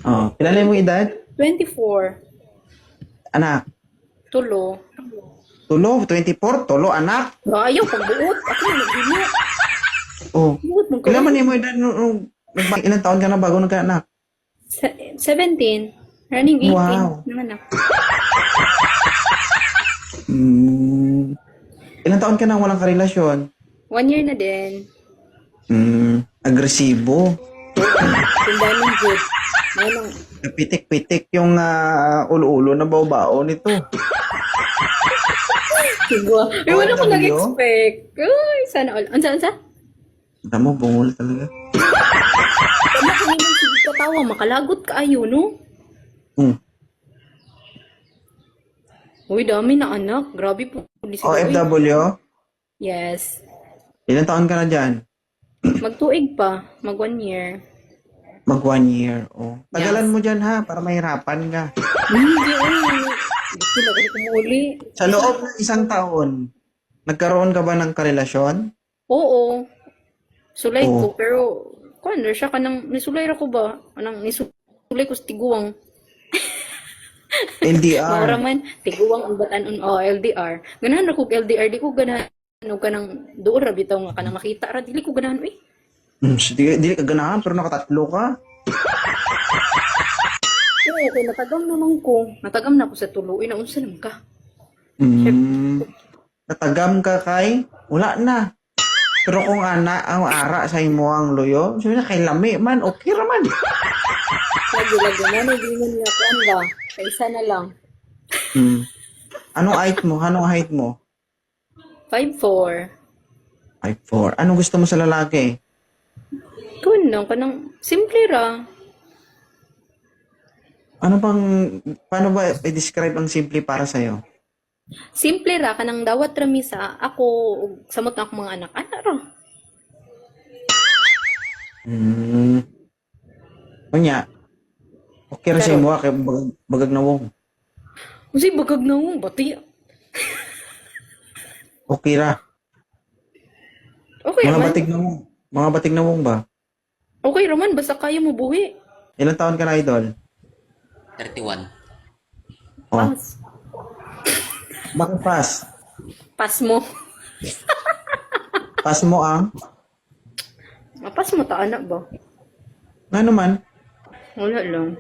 Oh, ilan mo edad? 24. Anak. Tulo. Tulo, 24, tulo, anak. Ayaw, pagbuot. Ako na naghimo. Oh. Buot mo ko. Ilan man mo edad ilang taon ka na bago nagkaanak? 17. Running 18. Wow. Naman ako. Ilang taon ka na walang karelasyon? 1 year na din. Agresibo. Tindaming good. Ngayon, Pitik-pitik yung ulo-ulo na bao-bao nito. sigwa. Ay, wala ko OFW? nag-expect. Uy, sana all. Ansa? Alam mo, bungol talaga. Tama ko naman sige katawa. Makalagot ka ayo, no? Hmm. Uy, dami na anak. Grabe po. OFW? Yes. Ilang taon ka na dyan? Magtuig pa. Mag 1 year. Mag 1 year. Oh. Tagalan mo dyan ha, para mahirapan ka. Hindi, uy. Gusto na ko kumuli. Sa loob ng isang taon, nagkaroon ka ba ng karelasyon? Oo. Sulay Oo. ko, pero kuan siya kanang nisulay ra ko ba? Anang nisulay ko sa tiguang. LDR. Maura man tiguang ang batan-on LDR. Ganahan ra ko LDR di ko ganahan og kanang duol ra bitaw nga kanang makita ra dili ko ganahan uy. Di ka ganahan, pero nakatatlo ka. Oo, kay natagam naman ko. Natagam na ako sa tuloy na unsa naman ka. Natagam ka kay, wala na. Pero kung ang ara sa imo ang loyo, sabi na kay lami man, okay raman. Lagi-lagi na nagingin niya ko ba. Kaysa na lang. Anong height mo? Anong height mo? 5'4". 5'4". Anong gusto mo sa lalaki? Kun lang kanang simple ra. Paano ba i-describe ang simple para sa'yo? Simple ra kanang dawat ra mi sa ako ug samot na ako mga anak. Ana ra. Kunya, okay ra sa imo kay bagag na wong. Unsay bagag na mo bati. Okay ra. Okay Mga raman. batig na wong. Mga batig na wong ba? Okay raman basta kaya mo buhi. Ilang taon ka na, idol? 31. Oh, Pas. bakit pass? Pas mo. Pass mo ang? Mapas mo ta anak ba? Nga naman, Wala lang.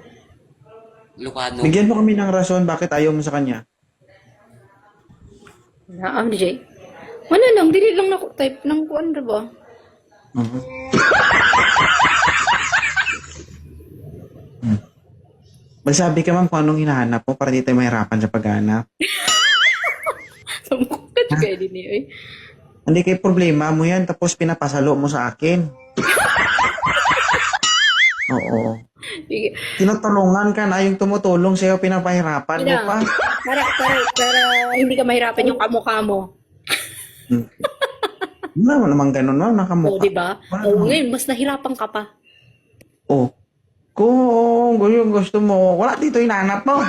Lucano. bigyan mo kami ng rason bakit ayaw mo sa kanya. Na DJ. Wala lang dili lang nako type ng kuan ra ba? Magsabi ka ma'am kung anong hinahanap mo para di tayo mahirapan sa paghanap. Samukat kay din eh. Hindi kay problema mo yan, tapos pinapasalo mo sa akin. Oo. Sige. Tinutulungan ka na, yung tumutulong sa'yo, pinapahirapan mo pa. Para hindi ka mahirapan yung kamukha mo. Wala mo naman ganun, no? O, Nakamukha. di ba? O, ngayon, mas nahirapan ka pa. Oh. Kung yung gusto mo, wala dito hinahanap mo.